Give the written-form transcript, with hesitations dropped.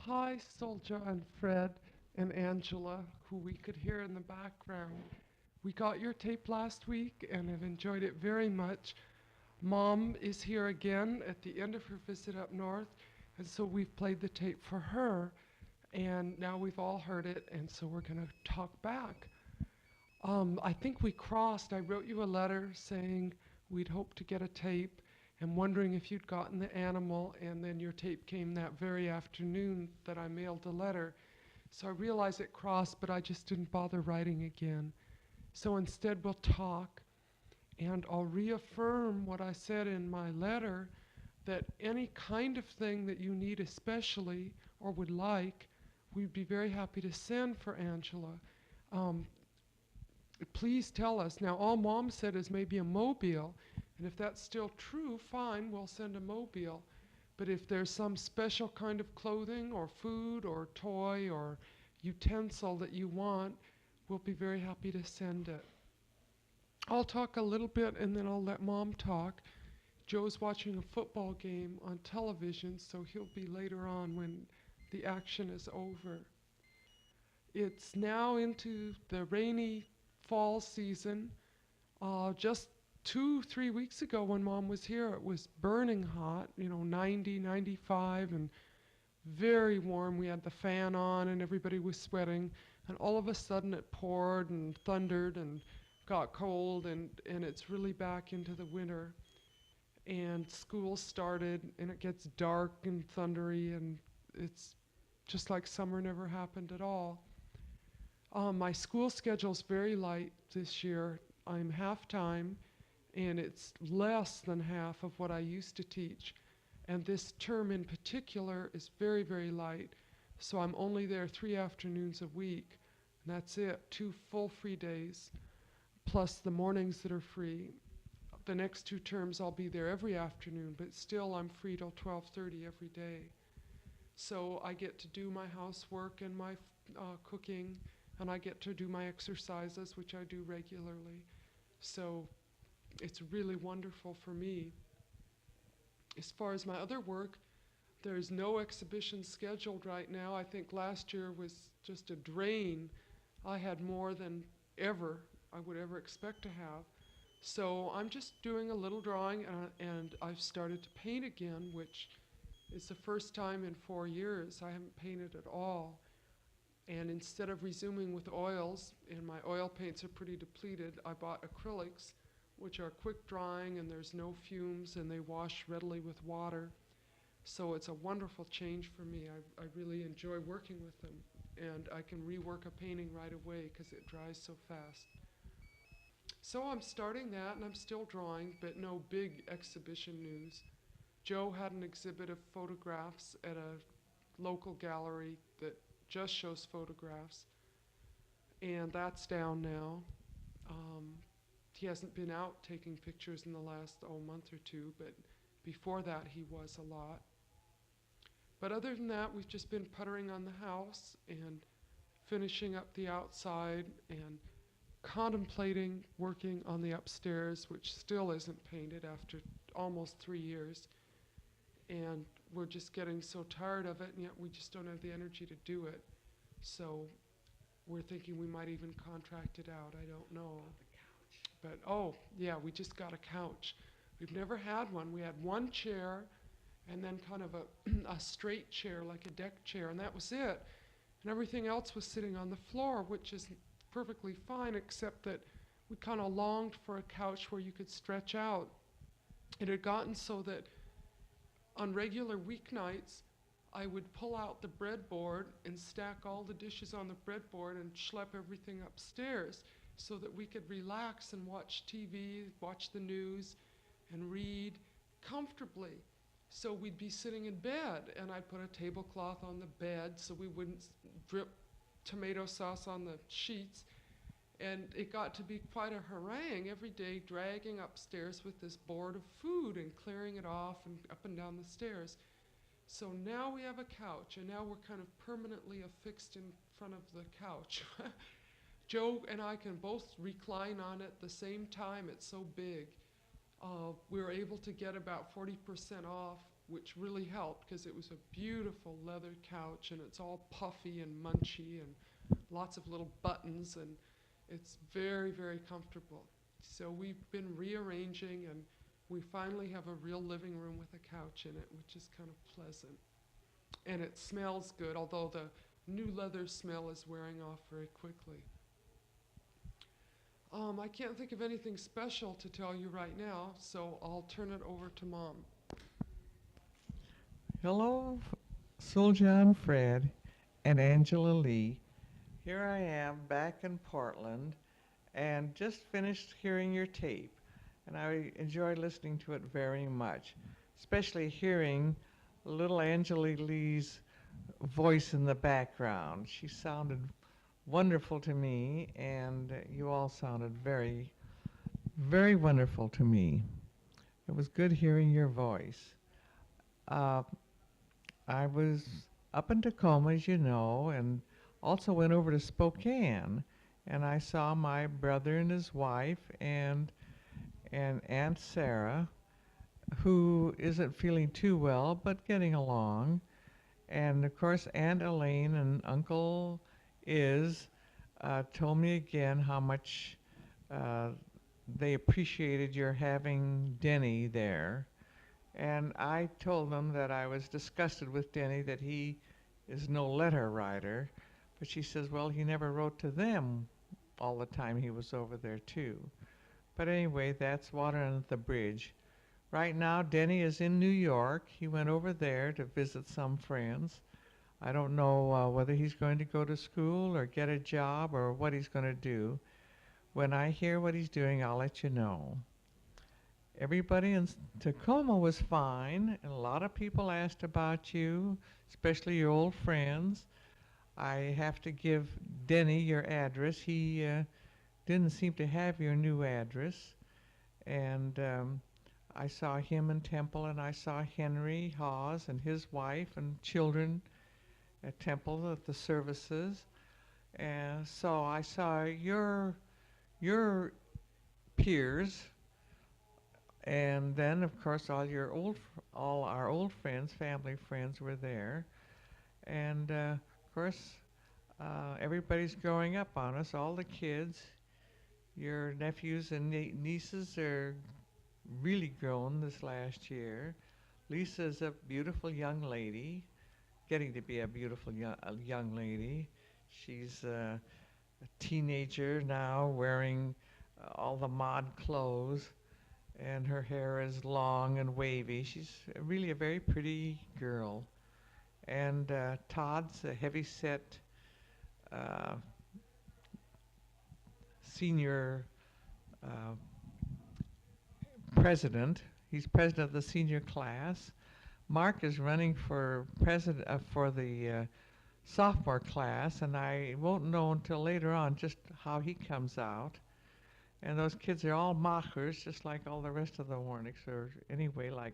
Hi, Soldier and Fred and Angela, who we could hear in the background. We got your tape last week and have enjoyed it very much. Mom is here again at the end of her visit up north, and so we've played the tape for her, and now we've all heard it, and so we're going to talk back. I think we crossed. I wrote you a letter saying we'd hope to get a tape and wondering if you'd gotten the animal, and then your tape came that very afternoon that I mailed the letter. So I realized it crossed, but I just didn't bother writing again. So instead, we'll talk, and I'll reaffirm what I said in my letter that any kind of thing that you need, especially or would like, we'd be very happy to send for Angela. Um, Please tell us. Now, all Mom said is maybe a mobile, and if that's still true, fine, we'll send a mobile. But if there's some special kind of clothing or food or toy or utensil that you want, we'll be very happy to send it. I'll talk a little bit and then I'll let Mom talk. Joe's watching a football game on television, so he'll be later on when the action is over. It's now into the rainy fall season. Just 3 weeks ago when Mom was here, it was burning hot, 90, 95, and very warm. We had the fan on and everybody was sweating. And all of a sudden it poured and thundered and got cold, and it's really back into the winter. And school started, and it gets dark and thundery, and it's just like summer never happened at all. My school schedule's very light this year. I'm half time, and it's less than half of what I used to teach. And this term in particular is very, very light. So I'm only there 3 afternoons a week, and that's it. 2 full free days, plus the mornings that are free. The next 2 terms I'll be there every afternoon, but still I'm free till 12:30 every day. So I get to do my housework and my cooking, and I get to do my exercises, which I do regularly. So it's really wonderful for me. As far as my other work, there's no exhibition scheduled right now. I think last year was just a drain. I had more than ever I would ever expect to have. So I'm just doing a little drawing, and I've started to paint again, which is the first time in 4 years I haven't painted at all. And instead of resuming with oils, and my oil paints are pretty depleted, I bought acrylics, which are quick drying and there's no fumes and they wash readily with water. So it's a wonderful change for me. I really enjoy working with them. And I can rework a painting right away because it dries so fast. So I'm starting that, and I'm still drawing, but no big exhibition news. Joe had an exhibit of photographs at a local gallery that just shows photographs, and that's down now. Um, he hasn't been out taking pictures in the last month or two, but before that he was a lot. But other than that, we've just been puttering on the house and finishing up the outside and contemplating working on the upstairs, which still isn't painted after almost 3 years. And we're just getting so tired of it, and yet we just don't have the energy to do it. So we're thinking we might even contract it out. I don't know. But oh, yeah, we just got a couch. We've never had one. We had one chair and then kind of a straight chair, like a deck chair, and that was it. And everything else was sitting on the floor, which is perfectly fine, except that we kind of longed for a couch where you could stretch out. It had gotten so that on regular weeknights, I would pull out the breadboard and stack all the dishes on the breadboard and schlep everything upstairs so that we could relax and watch TV, watch the news, and read comfortably. So we'd be sitting in bed, and I'd put a tablecloth on the bed so we wouldn't drip tomato sauce on the sheets. And it got to be quite a harangue every day, dragging upstairs with this board of food and clearing it off and up and down the stairs. So now we have a couch, and now we're kind of permanently affixed in front of the couch. Joe and I can both recline on it at the same time. It's so big. We were able to get about 40% off which really helped because it was a beautiful leather couch and it's all puffy and munchy and lots of little buttons, and it's very, very comfortable. So we've been rearranging, and we finally have a real living room with a couch in it, which is kind of pleasant. And it smells good, although the new leather smell is wearing off very quickly. I can't think of anything special to tell you right now, so I'll turn it over to Mom. Hello, Suljan, Fred, and Angela Lee. Here I am back in Portland and just finished hearing your tape. And I enjoyed listening to it very much, especially hearing little Angela Lee's voice in the background. She sounded wonderful to me, and you all sounded very, very wonderful to me. It was good hearing your voice. Uh, I was up in Tacoma, as you know, and also went over to Spokane, and I saw my brother and his wife and Aunt Sarah, who isn't feeling too well but getting along, and of course Aunt Elaine and Uncle Is told me again how much uh, they appreciated your having Denny there. And I told them that I was disgusted with Denny that he is no letter writer. But she says, well, he never wrote to them all the time he was over there, too. But anyway, that's water under the bridge. Right now, Denny is in New York. He went over there to visit some friends. I don't know whether he's going to go to school or get a job or what he's going to do. When I hear what he's doing, I'll let you know. Everybody in Tacoma was fine, and a lot of people asked about you, especially your old friends. I have to give Denny your address. He didn't seem to have your new address. And I saw him in Temple, and I saw Henry Hawes and his wife and children at Temple at the services. And so I saw your peers, and then of course all our old friends, family friends were there, and of course everybody's growing up on us, all the kids. Your nephews and nieces are really grown this last year. Lisa's a beautiful young lady, getting to be a beautiful young lady. She's a teenager now, wearing all the mod clothes, and her hair is long and wavy. She's really a very pretty girl. And Todd's a heavy-set uh, senior uh, president. He's president of the senior class. Mark is running for president for the sophomore class, and I won't know until later on just how he comes out. And those kids are all Machers, just like all the rest of the Warnicks, or anyway, like